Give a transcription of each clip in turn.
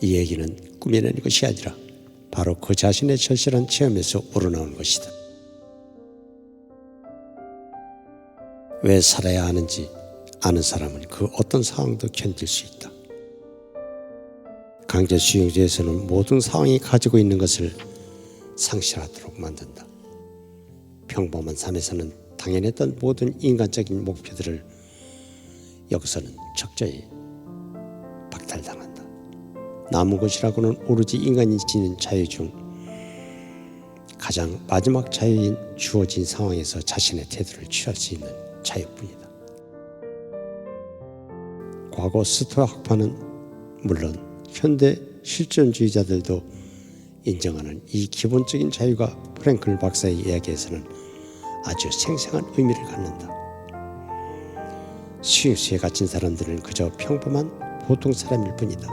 이 얘기는 꾸며낸 것이 아니라 바로 그 자신의 절실한 체험에서 우러나온 것이다. 왜 살아야 하는지 아는 사람은 그 어떤 상황도 견딜 수 있다. 강제 수용제에서는 모든 상황이 가지고 있는 것을 상실하도록 만든다. 평범한 삶에서는 당연했던 모든 인간적인 목표들을 여기서는 적절히 박탈당한다. 남은 것이라고는 오로지 인간이 지닌 자유 중 가장 마지막 자유인 주어진 상황에서 자신의 태도를 취할 수 있는 자유뿐이다. 과거 스토아 학파는 물론 현대 실존주의자들도 인정하는 이 기본적인 자유가 프랭클 박사의 이야기에서는 아주 생생한 의미를 갖는다. 수용수에 갇힌 사람들은 그저 평범한 보통 사람일 뿐이다.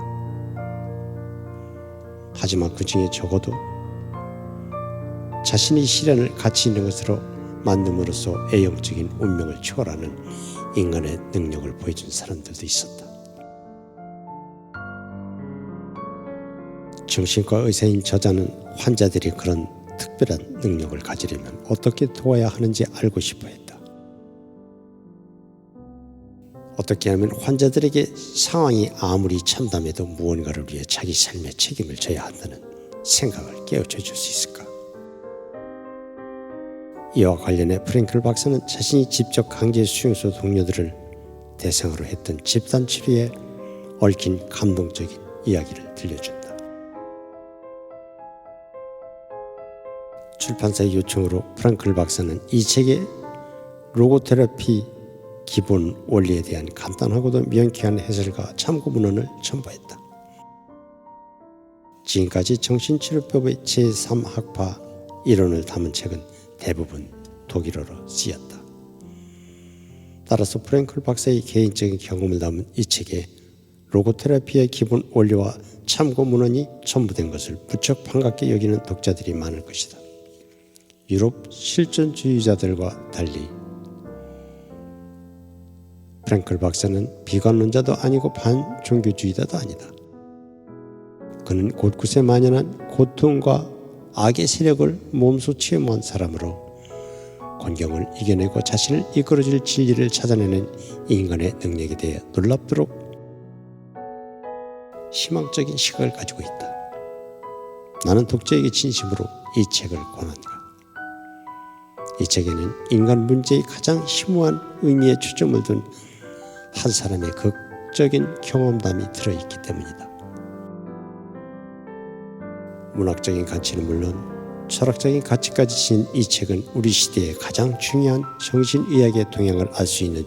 하지만 그 중에 적어도 자신이 시련을 가치 있는 것으로 만듦으로써 애형적인 운명을 초월하는 인간의 능력을 보여준 사람들도 있었다. 정신과 의사인 저자는 환자들이 그런 특별한 능력을 가지려면 어떻게 도와야 하는지 알고 싶어 했다. 어떻게 하면 환자들에게 상황이 아무리 참담해도 무언가를 위해 자기 삶의 책임을 져야 한다는 생각을 깨우쳐 줄 수 있을까? 이와 관련해 프랭클 박사는 자신이 직접 강제 수용소 동료들을 대상으로 했던 집단 치료에 얽힌 감동적인 이야기를 들려준다. 출판사의 요청으로 프랭클 박사는 이 책에 로고테라피 기본 원리에 대한 간단하고도 명쾌한 해설과 참고 문헌을 첨부했다. 지금까지 정신치료법의 제3학파 이론을 담은 책은 대부분 독일어로 쓰였다. 따라서 프랭클 박사의 개인적인 경험을 담은 이 책에 로고테라피의 기본 원리와 참고 문헌이 첨부된 것을 무척 반갑게 여기는 독자들이 많을 것이다. 유럽 실존주의자들과 달리 프랭클 박사는 비관론자도 아니고 반종교주의자도 아니다. 그는 곳곳에 만연한 고통과 악의 세력을 몸소 체험한 사람으로 곤경을 이겨내고 자신을 이끌어줄 진리를 찾아내는 인간의 능력에 대해 놀랍도록 희망적인 시각을 가지고 있다. 나는 독자에게 진심으로 이 책을 권한다. 이 책에는 인간 문제의 가장 심오한 의미에 초점을 둔 한 사람의 극적인 경험담이 들어있기 때문이다. 문학적인 가치는 물론 철학적인 가치까지 지닌 이 책은 우리 시대의 가장 중요한 정신의학의 동향을 알 수 있는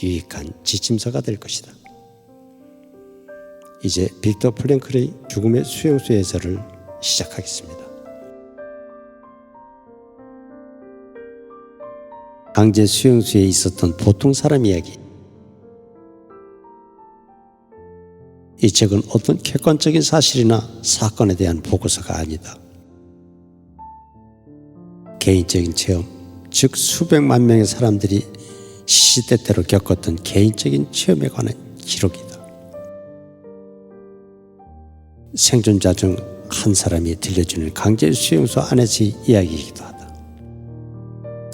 유익한 지침서가 될 것이다. 이제 빅터 프랭클의 죽음의 수용소 해설을 시작하겠습니다. 강제 수용소에 있었던 보통 사람 이야기. 이 책은 어떤 객관적인 사실이나 사건에 대한 보고서가 아니다. 개인적인 체험, 즉 수백만 명의 사람들이 시시때때로 겪었던 개인적인 체험에 관한 기록이다. 생존자 중 한 사람이 들려주는 강제 수용소 안에서의 이야기이기도 하다.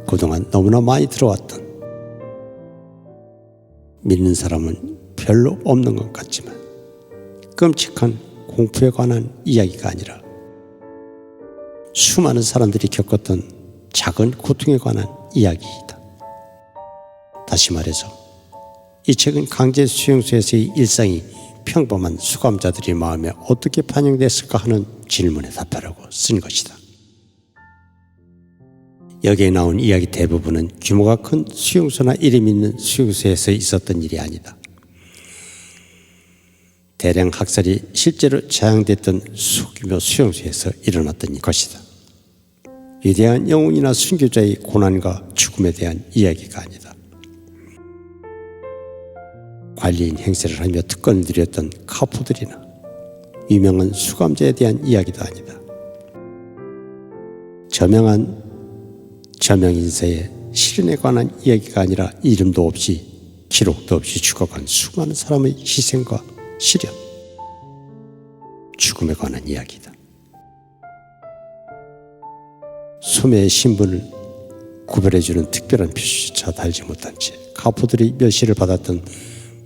그동안 너무나 많이 들어왔던, 믿는 사람은 별로 없는 것 같지만 끔찍한 공포에 관한 이야기가 아니라 수많은 사람들이 겪었던 작은 고통에 관한 이야기이다. 다시 말해서 이 책은 강제 수용소에서의 일상이 평범한 수감자들의 마음에 어떻게 반영됐을까 하는 질문에 답하라고 쓴 것이다. 여기에 나온 이야기 대부분은 규모가 큰 수용소나 이름 있는 수용소에서 있었던 일이 아니다. 대량 학살이 실제로 재앙됐던 소규모 수용소에서 일어났던 것이다. 위대한 영웅이나 순교자의 고난과 죽음에 대한 이야기가 아니다. 관리인 행세를 하며 특권을 누렸던 카포들이나 유명한 수감자에 대한 이야기도 아니다. 저명한 저명인사의 실현에 관한 이야기가 아니라 이름도 없이 기록도 없이 죽어간 수많은 사람의 희생과 시련, 죽음에 관한 이야기다. 소매의 신분을 구별해주는 특별한 표시조차 달지 못한 채 가포들이 멸시를 받았던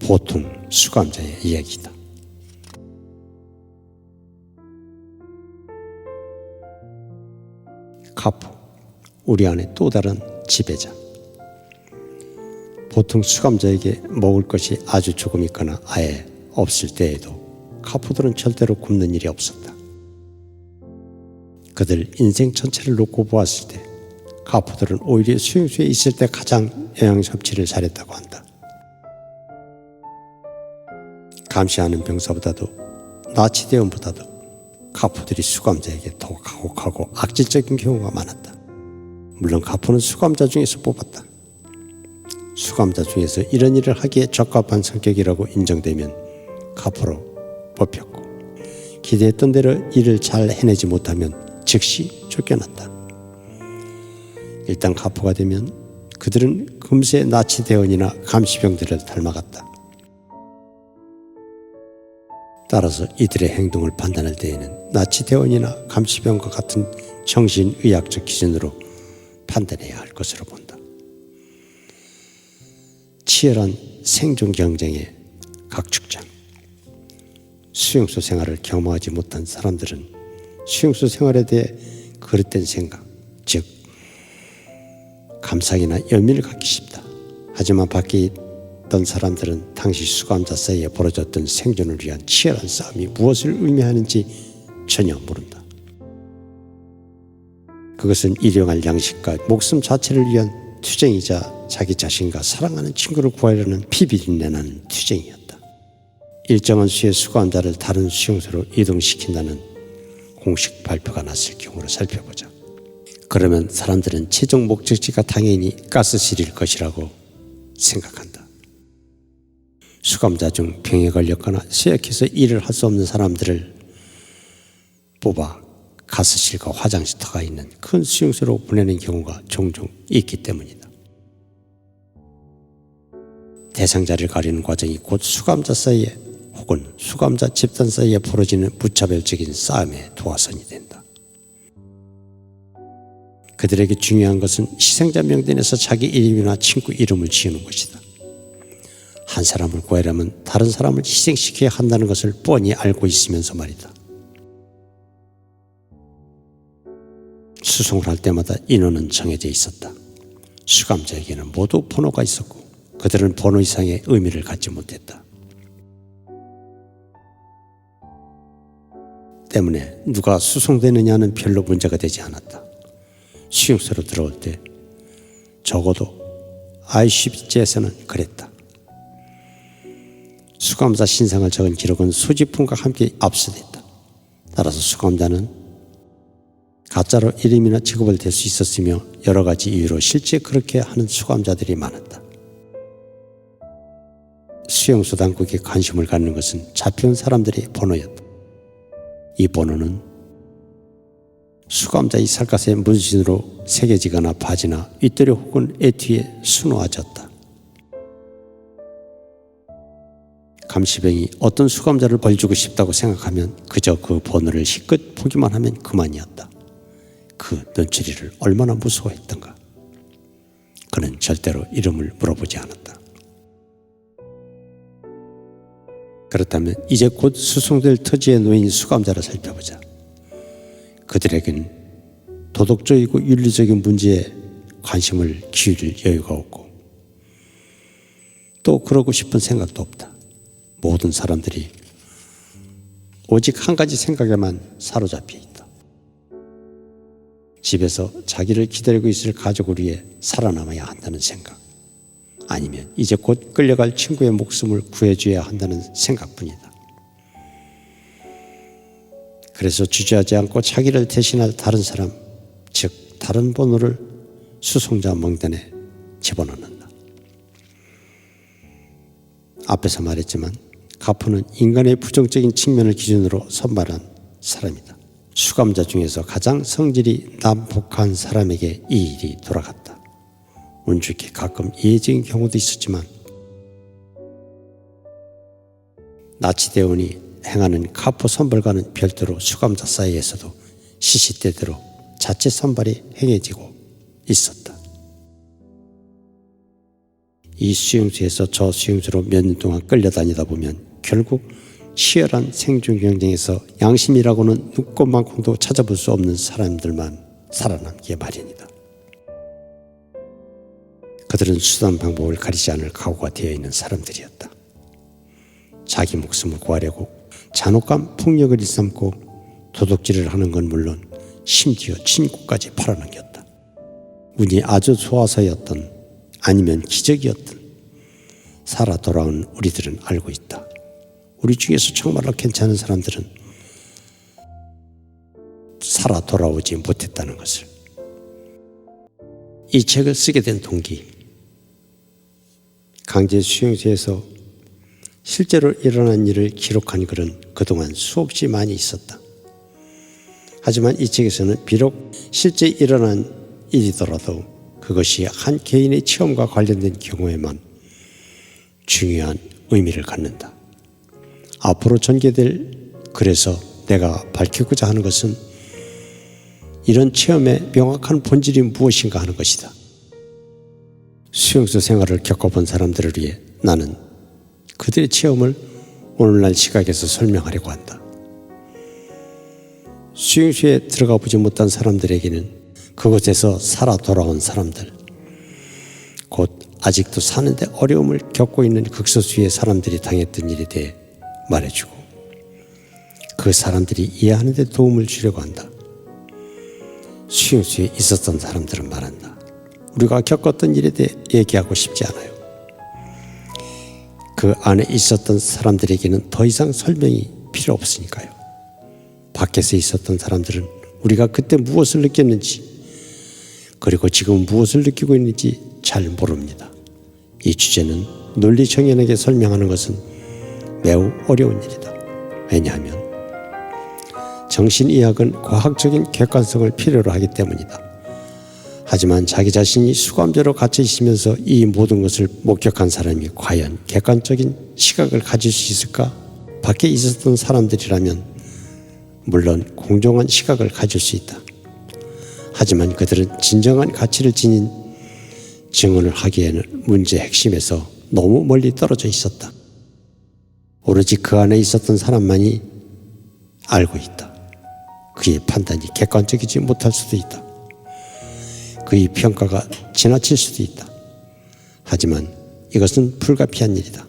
보통 수감자의 이야기다. 가포, 우리 안에 또 다른 지배자. 보통 수감자에게 먹을 것이 아주 조금 있거나 아예 없을 때에도 가포들은 절대로 굶는 일이 없었다. 그들 인생 전체를 놓고 보았을 때 가포들은 오히려 수용소에 있을 때 가장 영양 섭취를 잘했다고 한다. 감시하는 병사보다도 나치대원보다도 가포들이 수감자에게 더 가혹하고 악질적인 경우가 많았다. 물론 가포는 수감자 중에서 뽑았다. 수감자 중에서 이런 일을 하기에 적합한 성격이라고 인정되면 가포로 뽑혔고, 기대했던 대로 일을 잘 해내지 못하면 즉시 쫓겨났다. 일단 가포가 되면 그들은 금세 나치대원이나 감시병들을 닮아갔다. 따라서 이들의 행동을 판단할 때에는 나치대원이나 감시병과 같은 정신의학적 기준으로 판단해야 할 것으로 본다. 치열한 생존 경쟁의 각축장. 수용소 생활을 경험하지 못한 사람들은 수용소 생활에 대해 그릇된 생각, 즉 감상이나 연민을 갖기 쉽다. 하지만 밖에 있던 사람들은 당시 수감자 사이에 벌어졌던 생존을 위한 치열한 싸움이 무엇을 의미하는지 전혀 모른다. 그것은 일용할 양식과 목숨 자체를 위한 투쟁이자 자기 자신과 사랑하는 친구를 구하려는 피비린내나는 투쟁이었다. 일정한 수의 수감자를 다른 수용소로 이동시킨다는 공식 발표가 났을 경우를 살펴보자. 그러면 사람들은 최종 목적지가 당연히 가스실일 것이라고 생각한다. 수감자 중 병에 걸렸거나 쇠약해서 일을 할 수 없는 사람들을 뽑아 가스실과 화장실터가 있는 큰 수용소로 보내는 경우가 종종 있기 때문이다. 대상자를 가리는 과정이 곧 수감자 사이에 혹은 수감자 집단 사이에 벌어지는 무차별적인 싸움의 도화선이 된다. 그들에게 중요한 것은 희생자 명단에서 자기 이름이나 친구 이름을 지우는 것이다. 한 사람을 구하려면 다른 사람을 희생시켜야 한다는 것을 뻔히 알고 있으면서 말이다. 수송을 할 때마다 인원은 정해져 있었다. 수감자에게는 모두 번호가 있었고 그들은 번호 이상의 의미를 갖지 못했다. 때문에 누가 수송되느냐는 별로 문제가 되지 않았다. 수용소로 들어올 때 적어도 ICBC에서는 그랬다. 수감자 신상을 적은 기록은 소지품과 함께 압수됐다. 따라서 수감자는 가짜로 이름이나 직업을 댈 수 있었으며 여러 가지 이유로 실제 그렇게 하는 수감자들이 많았다. 수용소 당국에 관심을 갖는 것은 잡혀온 사람들의 번호였다. 이 번호는 수감자의 살갗에 문신으로 새겨지거나 바지나 윗도리 혹은 애뒤에 수놓아졌다. 감시병이 어떤 수감자를 벌주고 싶다고 생각하면 그저 그 번호를 희끗 보기만 하면 그만이었다. 그 눈초리를 얼마나 무서워했던가. 그는 절대로 이름을 물어보지 않았다. 그렇다면 이제 곧 수송될 터지에 놓인 수감자를 살펴보자. 그들에겐 도덕적이고 윤리적인 문제에 관심을 기울일 여유가 없고 또 그러고 싶은 생각도 없다. 모든 사람들이 오직 한 가지 생각에만 사로잡혀 있다. 집에서 자기를 기다리고 있을 가족을 위해 살아남아야 한다는 생각, 아니면 이제 곧 끌려갈 친구의 목숨을 구해줘야 한다는 생각뿐이다. 그래서 주저하지 않고 자기를 대신할 다른 사람, 즉 다른 번호를 수송자 명단에 집어넣는다. 앞에서 말했지만 가포는 인간의 부정적인 측면을 기준으로 선발한 사람이다. 수감자 중에서 가장 성질이 난폭한 사람에게 이 일이 돌아갔다. 운 좋게 가끔 예외적인 경우도 있었지만 나치대원이 행하는 카포 선발과는 별도로 수감자 사이에서도 시시때때로 자체 선발이 행해지고 있었다. 이 수용소에서 저 수용소로 몇 년 동안 끌려다니다 보면 결국 치열한 생존 경쟁에서 양심이라고는 눈꽃만큼도 찾아볼 수 없는 사람들만 살아남기에 마련이다. 그들은 수단 방법을 가리지 않을 각오가 되어 있는 사람들이었다. 자기 목숨을 구하려고 잔혹한 폭력을 일삼고 도둑질을 하는 건 물론 심지어 친구까지 팔아넘겼다. 운이 아주 좋아서였던 아니면 기적이었던 살아 돌아온 우리들은 알고 있다. 우리 중에서 정말로 괜찮은 사람들은 살아 돌아오지 못했다는 것을. 이 책을 쓰게 된 동기, 강제 수용소에서 실제로 일어난 일을 기록한 글은 그동안 수없이 많이 있었다. 하지만 이 책에서는 비록 실제 일어난 일이더라도 그것이 한 개인의 체험과 관련된 경우에만 중요한 의미를 갖는다. 앞으로 전개될 글에서 내가 밝히고자 하는 것은 이런 체험의 명확한 본질이 무엇인가 하는 것이다. 수용소 생활을 겪어본 사람들을 위해 나는 그들의 체험을 오늘날 시각에서 설명하려고 한다. 수용소에 들어가 보지 못한 사람들에게는 그곳에서 살아 돌아온 사람들, 곧 아직도 사는데 어려움을 겪고 있는 극소수의 사람들이 당했던 일에 대해 말해주고 그 사람들이 이해하는 데 도움을 주려고 한다. 수용소에 있었던 사람들은 말한다. 우리가 겪었던 일에 대해 얘기하고 싶지 않아요. 그 안에 있었던 사람들에게는 더 이상 설명이 필요 없으니까요. 밖에서 있었던 사람들은 우리가 그때 무엇을 느꼈는지 그리고 지금 무엇을 느끼고 있는지 잘 모릅니다. 이 주제는 논리정연에게 설명하는 것은 매우 어려운 일이다. 왜냐하면 정신의학은 과학적인 객관성을 필요로 하기 때문이다. 하지만 자기 자신이 수감자로 갇혀 있으면서 이 모든 것을 목격한 사람이 과연 객관적인 시각을 가질 수 있을까? 밖에 있었던 사람들이라면 물론 공정한 시각을 가질 수 있다. 하지만 그들은 진정한 가치를 지닌 증언을 하기에는 문제의 핵심에서 너무 멀리 떨어져 있었다. 오로지 그 안에 있었던 사람만이 알고 있다. 그의 판단이 객관적이지 못할 수도 있다. 그의 평가가 지나칠 수도 있다. 하지만 이것은 불가피한 일이다.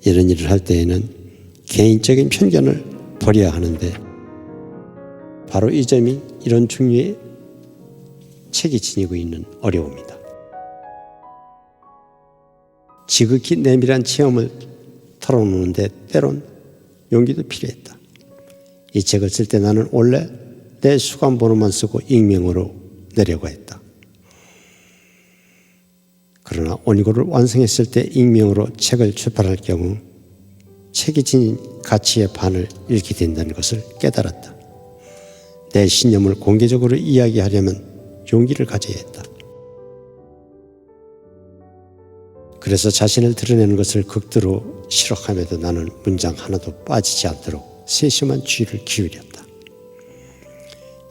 이런 일을 할 때에는 개인적인 편견을 버려야 하는데 바로 이 점이 이런 종류의 책이 지니고 있는 어려움이다. 지극히 내밀한 체험을 털어놓는데 때론 용기도 필요했다. 이 책을 쓸 때 나는 원래 내 수감번호만 쓰고 익명으로 내려고 했다. 그러나 원고를 완성했을 때 익명으로 책을 출판할 경우 책이 지닌 가치의 반을 잃게 된다는 것을 깨달았다. 내 신념을 공개적으로 이야기하려면 용기를 가져야 했다. 그래서 자신을 드러내는 것을 극도로 싫어함에도 나는 문장 하나도 빠지지 않도록 세심한 주의를 기울였다.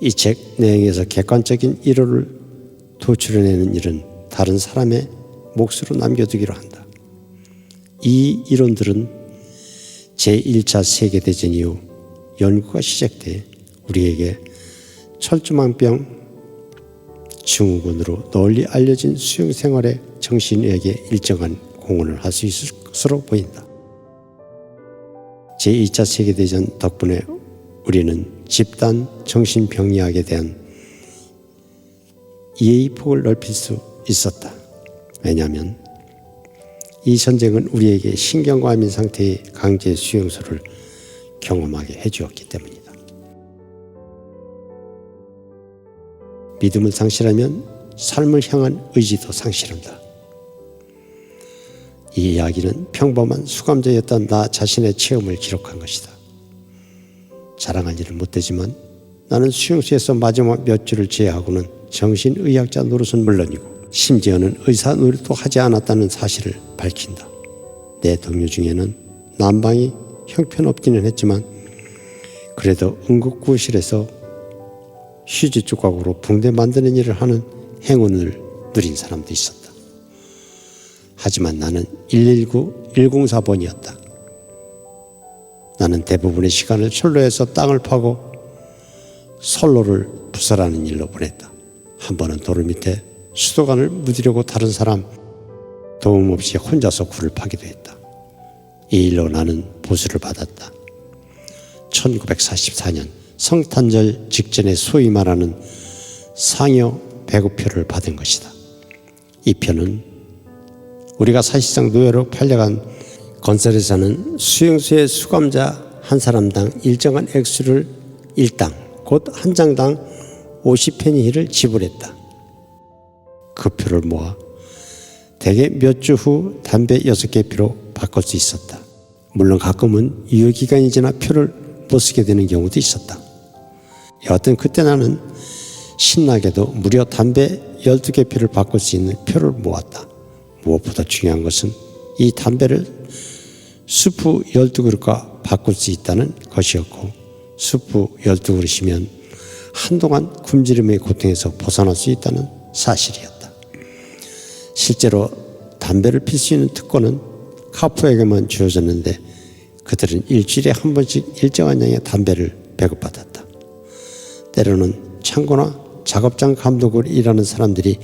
이 책 내용에서 객관적인 일호를 도출해내는 일은 다른 사람의 몫으로 남겨두기로 한다. 이 이론들은 제1차 세계대전 이후 연구가 시작돼 우리에게 철조망병 증후군으로 널리 알려진 수용생활의 정신의학에 일정한 공헌을 할 수 있을 것으로 보인다. 제2차 세계대전 덕분에 우리는 집단 정신병리학에 대한 이해의 폭을 넓힐 수 있었다. 왜냐하면 이 전쟁은 우리에게 신경과민 상태의 강제 수용소를 경험하게 해주었기 때문이다. 믿음을 상실하면 삶을 향한 의지도 상실한다. 이 이야기는 평범한 수감자였던 나 자신의 체험을 기록한 것이다. 자랑할 일은 못되지만 나는 수용소에서 마지막 몇 주를 제외하고는 정신의학자 노릇은 물론이고 심지어는 의사 노릇도 하지 않았다는 사실을 밝힌다. 내 동료 중에는 난방이 형편없기는 했지만 그래도 응급구실에서 휴지 조각으로 붕대 만드는 일을 하는 행운을 누린 사람도 있었다. 하지만 나는 119, 104번이었다. 나는 대부분의 시간을 철로에서 땅을 파고 선로를 부설하는 일로 보냈다. 한 번은 돌 밑에 수도관을 묻으려고 다른 사람 도움 없이 혼자서 굴을 파기도 했다. 이 일로 나는 보수를 받았다. 1944년 성탄절 직전에 소위 말하는 상여 배급표를 받은 것이다. 이 표는 우리가 사실상 노예로 팔려간 건설에서는 수용소의 수감자 한 사람당 일정한 액수를 일당 곧 한 장당 50페니를 지불했다. 그 표를 모아 대개 몇 주 후 담배 6개 표로 바꿀 수 있었다. 물론 가끔은 유효기간이 지나 표를 못 쓰게 되는 경우도 있었다. 여하튼 그때 나는 신나게도 무려 담배 12개 표를 바꿀 수 있는 표를 모았다. 무엇보다 중요한 것은 이 담배를 수프 12그릇과 바꿀 수 있다는 것이었고, 수프 12그릇이면 한동안 굶주림의 고통에서 벗어날 수 있다는 사실이었다. 실제로 담배를 필 수 있는 특권은 카푸에게만 주어졌는데 그들은 일주일에 한 번씩 일정한 양의 담배를 배급받았다. 때로는 창고나 작업장 감독으로 일하는 사람들이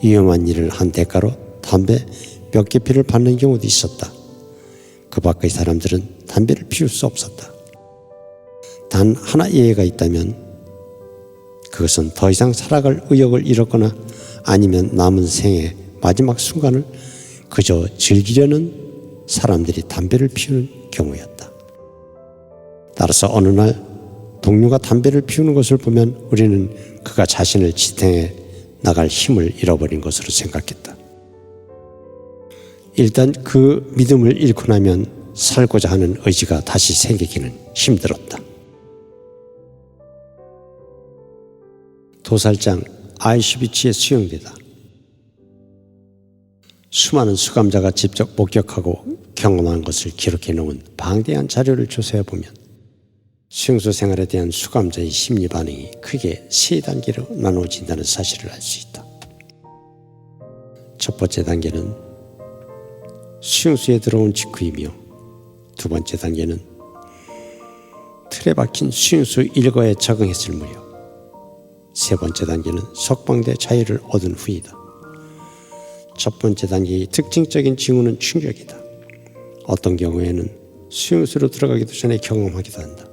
위험한 일을 한 대가로 담배 몇 개 피를 받는 경우도 있었다. 그 밖의 사람들은 담배를 피울 수 없었다. 단 하나 예외가 있다면 그것은 더 이상 살아갈 의욕을 잃었거나 아니면 남은 생의 마지막 순간을 그저 즐기려는 사람들이 담배를 피우는 경우였다. 따라서 어느 날 동료가 담배를 피우는 것을 보면 우리는 그가 자신을 지탱해 나갈 힘을 잃어버린 것으로 생각했다. 일단 그 믿음을 잃고 나면 살고자 하는 의지가 다시 생기기는 힘들었다. 도살장 아이슈비츠에 수용되다. 수많은 수감자가 직접 목격하고 경험한 것을 기록해 놓은 방대한 자료를 조사해 보면 수용소 생활에 대한 수감자의 심리 반응이 크게 세 단계로 나누어진다는 사실을 알 수 있다. 첫 번째 단계는 수용소에 들어온 직후이며, 두 번째 단계는 틀에 박힌 수용소 일과에 적응했을 무렵, 세 번째 단계는 석방돼 자유를 얻은 후이다. 첫 번째 단계의 특징적인 징후는 충격이다. 어떤 경우에는 수용소로 들어가기도 전에 경험하기도 한다.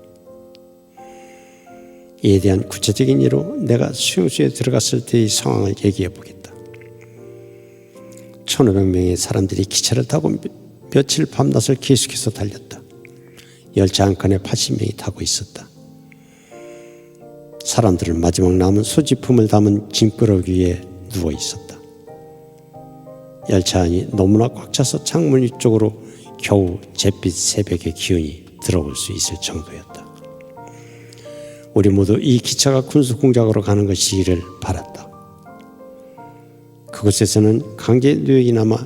이에 대한 구체적인 예로 내가 수용소에 들어갔을 때의 상황을 얘기해 보겠다. 1,500명의 사람들이 기차를 타고 며칠 밤낮을 계속해서 달렸다. 열차 한 칸에 80명이 타고 있었다. 사람들은 마지막 남은 소지품을 담은 짐꾸러기 위에 누워 있었다. 열차 안이 너무나 꽉 차서 창문 위쪽으로 겨우 잿빛 새벽의 기운이 들어올 수 있을 정도였다. 우리 모두 이 기차가 군수 공장으로 가는 것이기를 바랐다. 그곳에서는 강제 노역이나마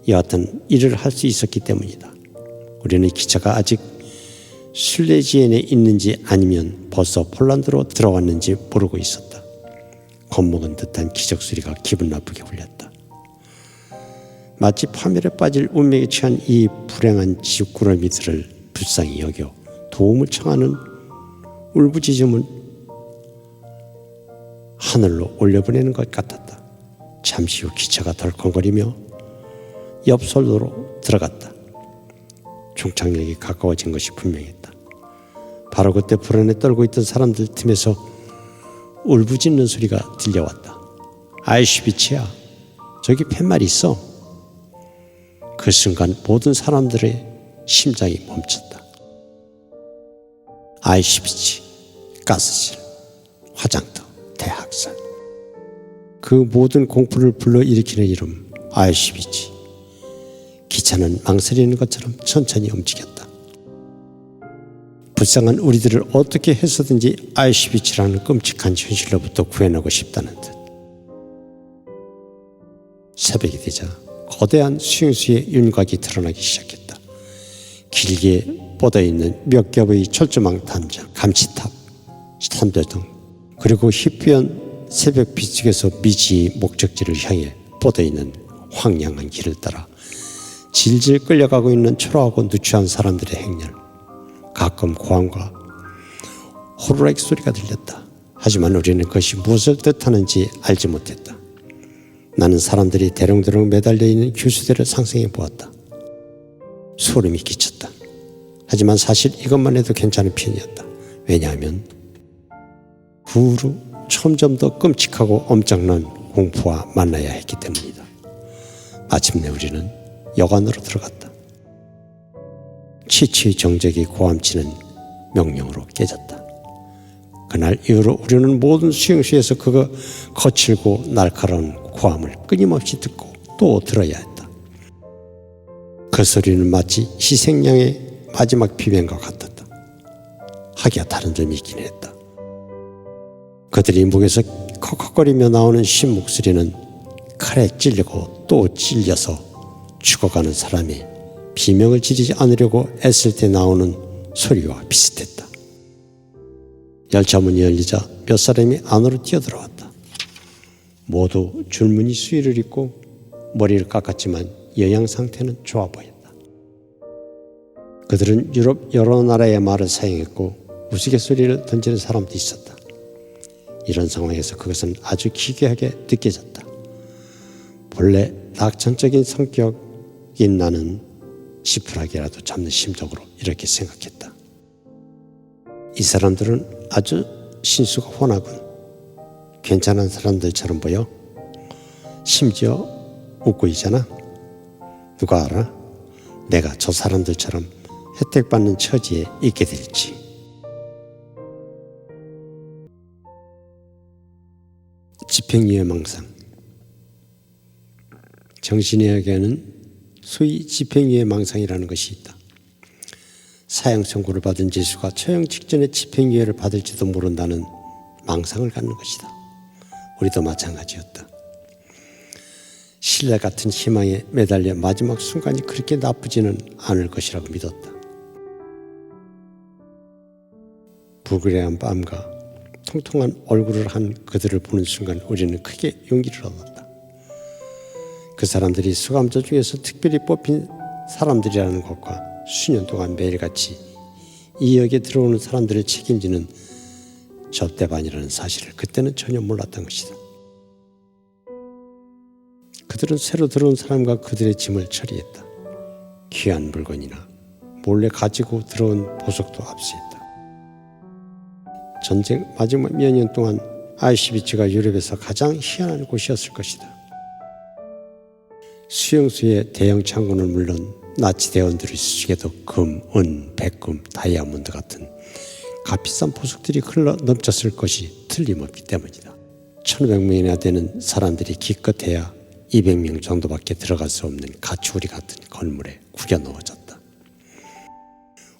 여하튼 일을 할 수 있었기 때문이다. 우리는 기차가 아직 술레지엔에 있는지 아니면 벌써 폴란드로 들어왔는지 모르고 있었다. 겁먹은 듯한 기적소리가 기분 나쁘게 울렸다. 마치 파멸에 빠질 운명에 취한 이 불행한 지구꾸러미들을 불쌍히 여겨 도움을 청하는 울부짖음은 하늘로 올려보내는 것 같았다. 잠시 후 기차가 덜컹거리며 옆선로로 들어갔다. 종착역이 가까워진 것이 분명했다. 바로 그때 불안에 떨고 있던 사람들 틈에서 울부짖는 소리가 들려왔다. 아이슈비츠야, 저기 팻말이 있어. 그 순간 모든 사람들의 심장이 멈췄다. 아이슈비츠, 가스실, 화장터, 대학살. 그 모든 공포를 불러일으키는 이름 아이슈비츠. 기차는 망설이는 것처럼 천천히 움직였다. 불쌍한 우리들을 어떻게 해서든지 아이슈비츠라는 끔찍한 현실로부터 구해내고 싶다는 듯. 새벽이 되자 거대한 수용소의 윤곽이 드러나기 시작했다. 길게 뻗어있는 몇 겹의 철조망 담장, 감시탑, 산도등, 그리고 희뿌연 새벽빛 속에서 미지의 목적지를 향해 뻗어있는 황량한 길을 따라 질질 끌려가고 있는 초라하고 누추한 사람들의 행렬, 가끔 고함과 호루라기 소리가 들렸다. 하지만 우리는 그것이 무엇을 뜻하는지 알지 못했다. 나는 사람들이 대롱대롱 매달려 있는 교수대를 상상해 보았다. 소름이 끼쳤다. 하지만 사실 이것만 해도 괜찮은 편이었다. 왜냐하면 그 후로 점점 더 끔찍하고 엄청난 공포와 만나야 했기 때문이다. 마침내 우리는 여관으로 들어갔다. 치치 정적이 고함치는 명령으로 깨졌다. 그날 이후로 우리는 모든 수용소에서 그거 거칠고 날카로운 고함을 끊임없이 듣고 또 들어야 했다. 그 소리는 마치 희생양의 마지막 비명과 같았다. 하기야 다른 점이 있긴 했다. 그들이 목에서 컥컥거리며 나오는 쉰 목소리는 칼에 찔리고 또 찔려서 죽어가는 사람이 비명을 지르지 않으려고 애쓸 때 나오는 소리와 비슷했다. 열차 문이 열리자 몇 사람이 안으로 뛰어들어왔다. 모두 줄무늬 수의를 입고 머리를 깎았지만 영양 상태는 좋아 보였다. 그들은 유럽 여러 나라의 말을 사용했고 우스갯소리를 던지는 사람도 있었다. 이런 상황에서 그것은 아주 기괴하게 느껴졌다. 본래 낙천적인 성격인 나는 지푸라기라도 잡는 심정으로 이렇게 생각했다. 이 사람들은 아주 신수가 훤하군. 괜찮은 사람들처럼 보여. 심지어 웃고 있잖아. 누가 알아? 내가 저 사람들처럼 혜택받는 처지에 있게 될지. 집행유예 망상. 정신의학에는 소위 집행유예 망상이라는 것이 있다. 사형 선고를 받은 죄수가 처형 직전에 집행유예를 받을지도 모른다는 망상을 갖는 것이다. 우리도 마찬가지였다. 신라 같은 희망에 매달려 마지막 순간이 그렇게 나쁘지는 않을 것이라고 믿었다. 불그레한 뺨과 통통한 얼굴을 한 그들을 보는 순간 우리는 크게 용기를 얻었다. 그 사람들이 수감자 중에서 특별히 뽑힌 사람들이라는 것과 수년 동안 매일같이 이 역에 들어오는 사람들을 책임지는 접대반이라는 사실을 그때는 전혀 몰랐던 것이다. 그들은 새로 들어온 사람과 그들의 짐을 처리했다. 귀한 물건이나 몰래 가지고 들어온 보석도 압수했다. 전쟁 마지막 몇 년 동안 아이슈비츠가 유럽에서 가장 희한한 곳이었을 것이다. 수용소의 대형 창고는 물론 나치 대원들의 수중에도 금, 은, 백금, 다이아몬드 같은 값비싼 보석들이 흘러 넘쳤을 것이 틀림없기 때문이다. 1500명이나 되는 사람들이 기껏해야 200명 정도밖에 들어갈 수 없는 가축우리 같은 건물에 구겨 넣어졌다.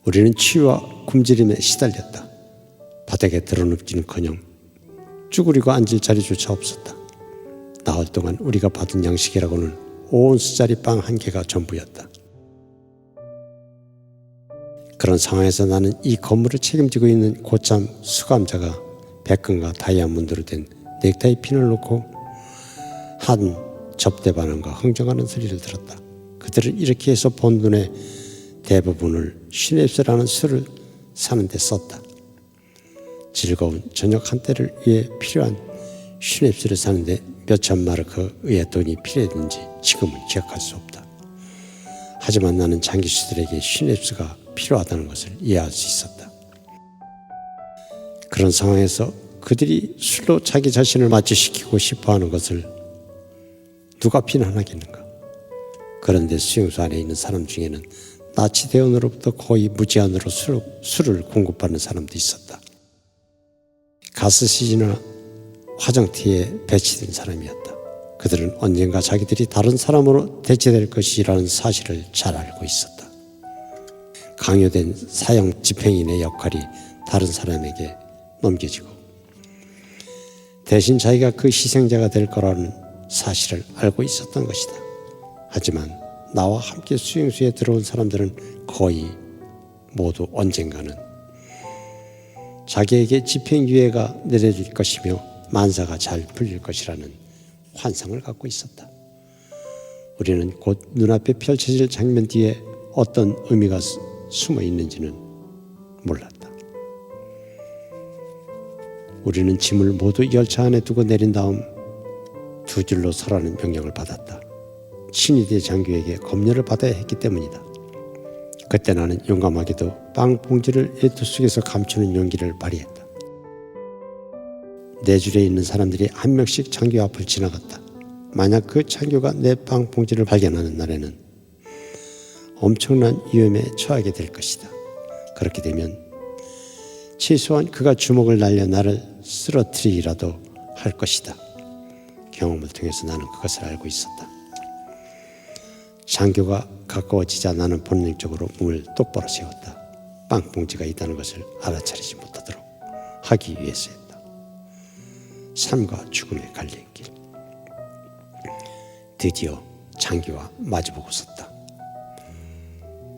우리는 추위와 굶주림에 시달렸다. 바닥에 드러눕기는커녕 쭈그리고 앉을 자리조차 없었다. 나흘 동안 우리가 받은 양식이라고는 온수짜리 빵 한 개가 전부였다. 그런 상황에서 나는 이 건물을 책임지고 있는 고참 수감자가 백금과 다이아몬드로 된 넥타이 핀을 놓고 한 접대반원과 흥정하는 소리를 들었다. 그들은 이렇게 해서 번 돈의 대부분을 슈냅스라는 술을 사는 데 썼다. 즐거운 저녁 한때를 위해 필요한 슈냅스를 사는데 몇천 마르크의 돈이 필요했는지 지금은 기억할 수 없다. 하지만 나는 장기수들에게 슈냅스가 필요하다는 것을 이해할 수 있었다. 그런 상황에서 그들이 술로 자기 자신을 마취시키고 싶어하는 것을 누가 비난하겠는가? 그런데 수용소 안에 있는 사람 중에는 나치 대원으로부터 거의 무제한으로 술을 공급받는 사람도 있었다. 가스시즈나 화장티에 배치된 사람이었다. 그들은 언젠가 자기들이 다른 사람으로 대체될 것이라는 사실을 잘 알고 있었다. 강요된 사형 집행인의 역할이 다른 사람에게 넘겨지고 대신 자기가 그 희생자가 될 거라는 사실을 알고 있었던 것이다. 하지만 나와 함께 수용소에 들어온 사람들은 거의 모두 언젠가는 자기에게 집행유예가 내려질 것이며 만사가 잘 풀릴 것이라는 환상을 갖고 있었다. 우리는 곧 눈앞에 펼쳐질 장면 뒤에 어떤 의미가 숨어 있는지는 몰랐다. 우리는 짐을 모두 열차 안에 두고 내린 다음 두 줄로 서라는 명령을 받았다. 친위대 장교에게 검열을 받아야 했기 때문이다. 그때 나는 용감하게도 빵 봉지를 에투 속에서 감추는 용기를 발휘했다. 네 줄에 있는 사람들이 한 명씩 장교 앞을 지나갔다. 만약 그 장교가 내 빵 봉지를 발견하는 날에는 엄청난 위험에 처하게 될 것이다. 그렇게 되면 최소한 그가 주먹을 날려 나를 쓰러뜨리기라도 할 것이다. 경험을 통해서 나는 그것을 알고 있었다. 장교가 가까워지자 나는 본능적으로 몸을 똑바로 세웠다. 빵봉지가 있다는 것을 알아차리지 못하도록 하기 위해서였다. 삶과 죽음의 갈림길. 드디어 장교와 마주보고 섰다.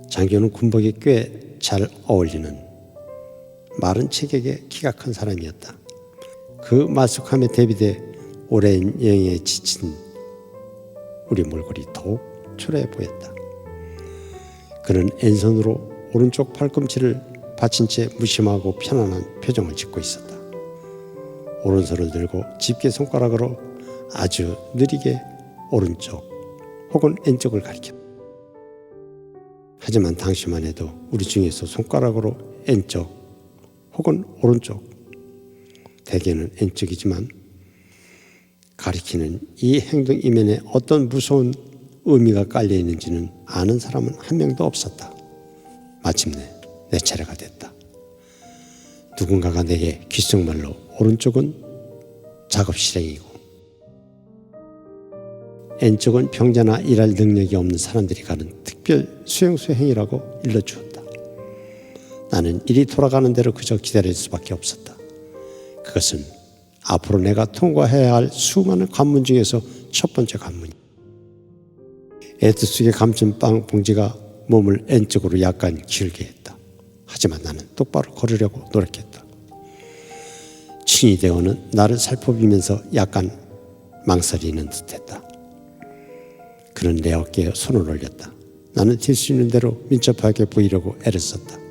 장교는 군복에 꽤 잘 어울리는 마른 체격의 키가 큰 사람이었다. 그 마숙함에 대비돼 오랜 여행에 지친 우리 몰골이 더욱 초라해 보였다. 그는 왼손으로 오른쪽 팔꿈치를 받친 채 무심하고 편안한 표정을 짓고 있었다. 오른손을 들고 집게 손가락으로 아주 느리게 오른쪽 혹은 왼쪽을 가리켰다. 하지만 당시만 해도 우리 중에서 손가락으로 왼쪽 혹은 오른쪽, 대개는 왼쪽이지만 가리키는 이 행동 이면에 어떤 무서운 의미가 깔려 있는지는 아는 사람은 한 명도 없었다. 마침내 내 차례가 됐다. 누군가가 내게 귓속말로 오른쪽은 작업 실행이고 왼쪽은 병자나 일할 능력이 없는 사람들이 가는 특별 수용소 행위라고 일러주었다. 나는 일이 돌아가는 대로 그저 기다릴 수밖에 없었다. 그것은 앞으로 내가 통과해야 할 수많은 관문 중에서 첫 번째 관문이다. 에투 속에 감춘 빵 봉지가 몸을 왼쪽으로 약간 기울게 했다. 하지만 나는 똑바로 걸으려고 노력했다. 친위대원은 나를 살펴보면서 약간 망설이는 듯했다. 그는 내 어깨에 손을 올렸다. 나는 들 수 있는 대로 민첩하게 보이려고 애를 썼다.